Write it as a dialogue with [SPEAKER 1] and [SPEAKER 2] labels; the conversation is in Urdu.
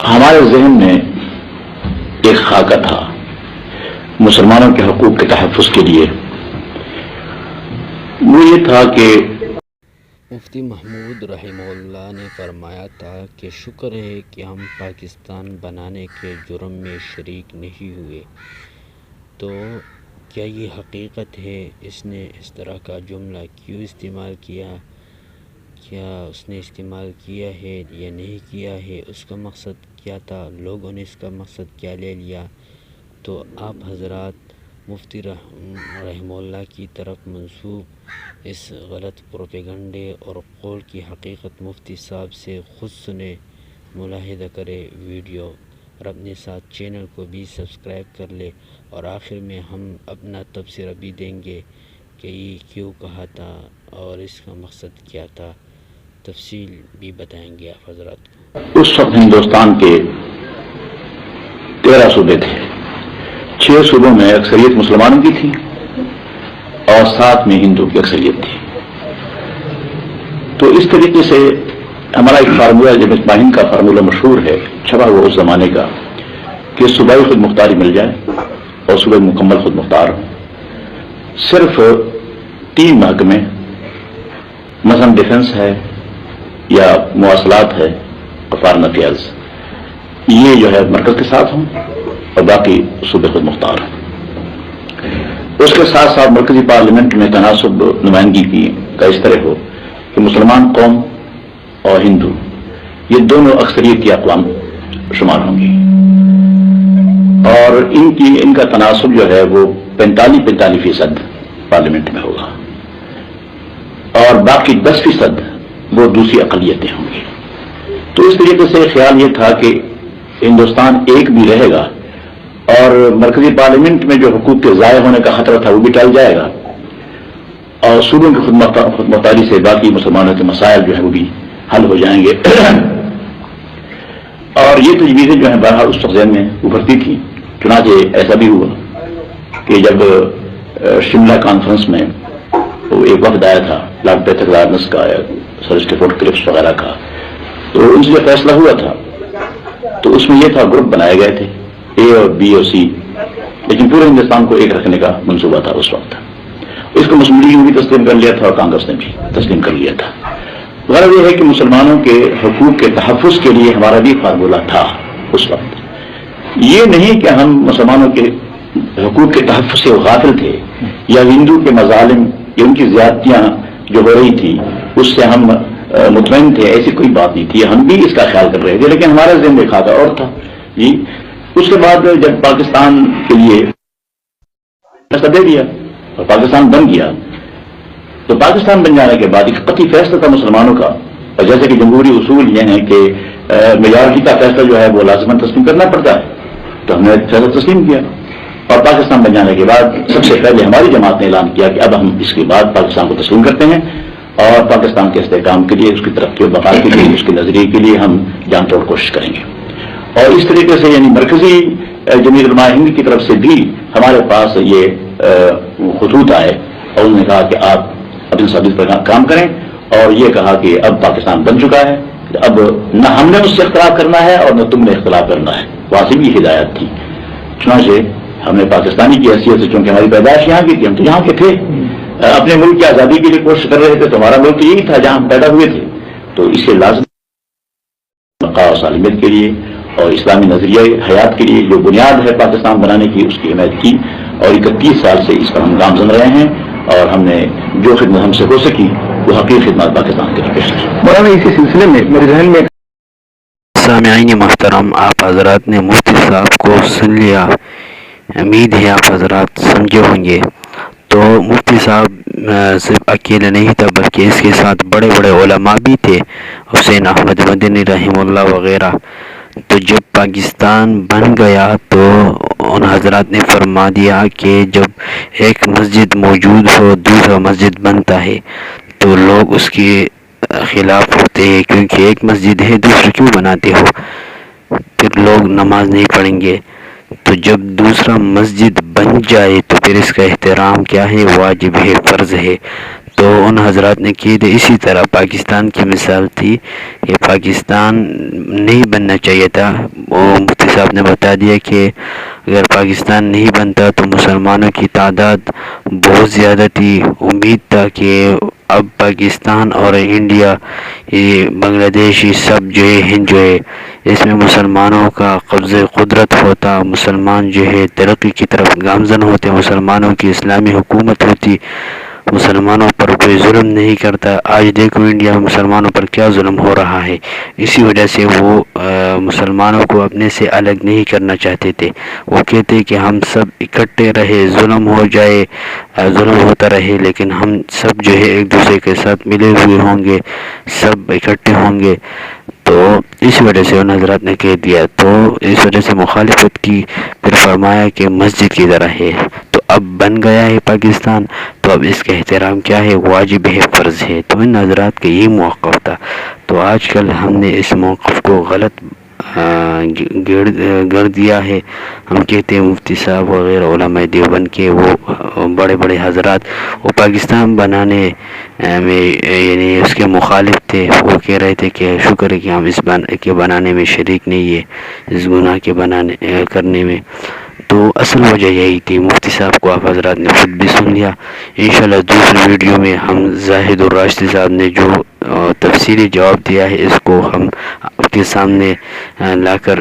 [SPEAKER 1] ہمارے ذہن میں ایک خاکہ تھا مسلمانوں کے حقوق کے تحفظ کے لیے، وہ یہ تھا کہ
[SPEAKER 2] مفتی محمود رحمہ اللہ نے فرمایا تھا کہ شکر ہے کہ ہم پاکستان بنانے کے جرم میں شریک نہیں ہوئے۔ تو کیا یہ حقیقت ہے؟ اس نے اس طرح کا جملہ کیوں استعمال کیا؟ کیا اس نے استعمال کیا ہے یا نہیں کیا ہے؟ اس کا مقصد کیا تھا؟ لوگوں نے اس کا مقصد کیا لے لیا؟ تو آپ حضرات مفتی رحمہ اللہ کی طرف منسوب اس غلط پروپیگنڈے اور قول کی حقیقت مفتی صاحب سے خود سنے، ملاحظہ کرے ویڈیو، اور اپنے ساتھ چینل کو بھی سبسکرائب کر لے، اور آخر میں ہم اپنا تبصرہ بھی دیں گے کہ یہ کیوں کہا تھا اور اس کا مقصد کیا تھا، تفصیل بھی بتائیں گے آپ حضرات کو۔
[SPEAKER 1] اس وقت ہندوستان کے 13 صوبے تھے، 6 صوبوں میں اکثریت مسلمانوں کی تھی اور 7 میں ہندو کی اکثریت تھی۔ تو اس طریقے سے ہمارا ایک فارمولہ جیمز باہن کا فارمولہ مشہور ہے، چھپا ہوا اس زمانے کا، کہ صوبائی خود مختاری مل جائے اور صوبے مکمل خود مختار ہوں۔ صرف 3 محکمے مثلا ڈیفنس ہے یا مواصلات ہے اور فارن افیئرز، یہ جو ہے مرکز کے ساتھ ہوں اور باقی صوبے خود مختار ہوں۔ اس کے ساتھ ساتھ مرکزی پارلیمنٹ میں تناسب نمائندگی کا اس طرح ہو کہ مسلمان قوم اور ہندو یہ دونوں اکثریت کی اقوام شمار ہوں گی، اور ان کا تناسب جو ہے وہ 45% پارلیمنٹ میں ہوگا، اور باقی 10% وہ دوسری اقلیتیں ہوں گی۔ تو اس طریقے سے خیال یہ تھا کہ ہندوستان ایک بھی رہے گا اور مرکزی پارلیمنٹ میں جو حقوق کے ضائع ہونے کا خطرہ تھا وہ بھی ٹل جائے گا، اور صوبوں کی خود مختاری سے باقی مسلمانوں کے مسائل جو ہیں وہ بھی حل ہو جائیں گے۔ اور یہ تجویزیں جو ہیں بہرحال اس وقت ذہن میں ابھرتی تھی۔ چنانچہ ایسا بھی ہوا کہ جب شملہ کانفرنس میں وہ ایک وقت آیا تھا لارڈ پیتھر لارنس کا، سر اسٹیفورڈ کرپس وغیرہ کا، تو ان سے جو فیصلہ ہوا تھا تو اس میں یہ تھا گروپ بنائے گئے تھے اے اور بی اور سی، لیکن پورے ہندوستان کو ایک رکھنے کا منصوبہ تھا اس وقت۔ اس کو مسلم لیگ نے بھی تسلیم کر لیا تھا اور کانگریس نے بھی تسلیم کر لیا تھا۔ غرض یہ ہے کہ مسلمانوں کے حقوق کے تحفظ کے لیے ہمارا بھی فارمولہ تھا اس وقت۔ یہ نہیں کہ ہم مسلمانوں کے حقوق کے تحفظ سے غافل تھے یا ہندو کے مظالم یا ان کی زیادتیاں جو ہو رہی تھی اس سے ہم مطمئن تھے، ایسی کوئی بات نہیں تھی، ہم بھی اس کا خیال کر رہے تھے، لیکن ہمارا ذہن میں خاکہ اور تھا جی۔ اس کے بعد جب پاکستان کے لیے فیصلہ دے دیا اور پاکستان بن گیا، تو پاکستان بن جانے کے بعد ایک قطعی فیصلہ تھا مسلمانوں کا، اور جیسے کہ جمہوری اصول یہ ہیں کہ میجارٹی کا فیصلہ جو ہے وہ لازماً تسلیم کرنا پڑتا ہے، تو ہم نے فیصلہ تسلیم کیا، اور پاکستان بن جانے کے بعد سب سے پہلے ہماری جماعت نے اعلان کیا کہ اب ہم اس کے بعد پاکستان کو تسلیم کرتے ہیں، اور پاکستان کے استحکام کے لیے، اس کی ترقی و بقا کے لیے، اس کے نظریے کے لیے ہم جان توڑ کوشش کریں گے۔ اور اس طریقے سے یعنی مرکزی جمعیت علماء ہند کی طرف سے بھی ہمارے پاس یہ خطوط آئے، اور انہوں نے کہا کہ آپ اپنے ثابت پر کام کریں، اور یہ کہا کہ اب پاکستان بن چکا ہے، اب نہ ہم نے اس سے اختلاف کرنا ہے اور نہ تم نے اختلاف کرنا ہے، وہاں سے بھی ہدایت تھی۔ چنانچہ ہم نے پاکستانی کی حیثیت سے، چونکہ ہماری پیدائش یہاں کی تھی، ہم تو یہاں کے تھے، اپنے ملک کی آزادی کے لیے کوشش کر رہے تھے، تو ہمارا ملک یہی تھا جہاں ہم پیدا ہوئے تھے، تو اس سے لازم بقا و سالمیت کے لیے اور اسلامی نظریہ حیات کے لیے جو بنیاد ہے پاکستان بنانے کی، اس کی حمایت کی، اور 31 سال سے اس پر ہم گامزن رہے ہیں، اور ہم نے جو خدمت ہم سے ہو سکی وہ حقیقی خدمات پاکستان کے لیے پیش کی۔ مولانا اسی سلسلے میں میرے ذہن میں
[SPEAKER 2] سامعین محترم، آپ حضرات نے مفتی صاحب کو سن لیا، امید ہے آپ حضرات سمجھے ہوں گے۔ تو مفتی صاحب صرف اکیلے نہیں تھا بلکہ اس کے ساتھ بڑے بڑے علماء بھی تھے، حسین احمد مدنی رحمہ اللہ وغیرہ۔ تو جب پاکستان بن گیا تو ان حضرات نے فرما دیا کہ جب ایک مسجد موجود ہو دوسرا مسجد بنتا ہے تو لوگ اس کے خلاف ہوتے ہیں، کیونکہ ایک مسجد ہے دوسری کیوں بناتے ہو، پھر لوگ نماز نہیں پڑھیں گے۔ تو جب دوسرا مسجد بن جائے تو پھر اس کا احترام کیا ہے، واجب ہے، فرض ہے۔ تو ان حضرات نے کی تھی. اسی طرح پاکستان کی مثال تھی کہ پاکستان نہیں بننا چاہیے تھا. وہ مفتی صاحب نے بتا دیا کہ اگر پاکستان نہیں بنتا تو مسلمانوں کی تعداد بہت زیادہ تھی. امید تھا کہ اب پاکستان اور انڈیا، یہ بنگلہ دیش، یہ سب جو ہے ہند جو ہے، اس میں مسلمانوں کا قبضہ قدرت ہوتا، مسلمان جو ہے ترقی کی طرف گامزن ہوتے، مسلمانوں کی اسلامی حکومت ہوتی، مسلمانوں پر کوئی ظلم نہیں کرتا. آج دیکھو انڈیا میں مسلمانوں پر کیا ظلم ہو رہا ہے. اسی وجہ سے وہ مسلمانوں کو اپنے سے الگ نہیں کرنا چاہتے تھے. وہ کہتے کہ ہم سب اکٹھے رہے، ظلم ہو جائے، ظلم ہوتا رہے، لیکن ہم سب جو ہے ایک دوسرے کے ساتھ ملے ہوئے ہوں گے، سب اکٹھے ہوں گے. تو اس وجہ سے ان حضرات نے کہہ دیا، تو اس وجہ سے مخالفت کی. پھر فرمایا کہ مسجد کی طرح ہے. تو اب بن گیا ہے پاکستان، تو اب اس کا احترام کیا ہے، واجب ہے، فرض ہے. تو ان حضرات کا یہی موقف تھا. تو آج کل ہم نے اس موقف کو غلط گڑ دیا ہے. ہم کہتے ہیں مفتی صاحب وغیرہ علماء دیوبند کے وہ بڑے بڑے حضرات وہ پاکستان بنانے میں یعنی اس کے مخالف تھے. وہ کہہ رہے تھے کہ شکر ہے کہ ہم اس کے بنانے میں شریک نہیں ہے، اس گناہ کے کرنے میں. تو اصل وجہ یہی تھی. مفتی صاحب کو آپ حضرات نے خود بھی سن لیا. انشاءاللہ دوسری ویڈیو میں ہم زاہد الراشدی صاحب نے جو تفصیلی جواب دیا ہے اس کو ہم آپ کے سامنے لا کر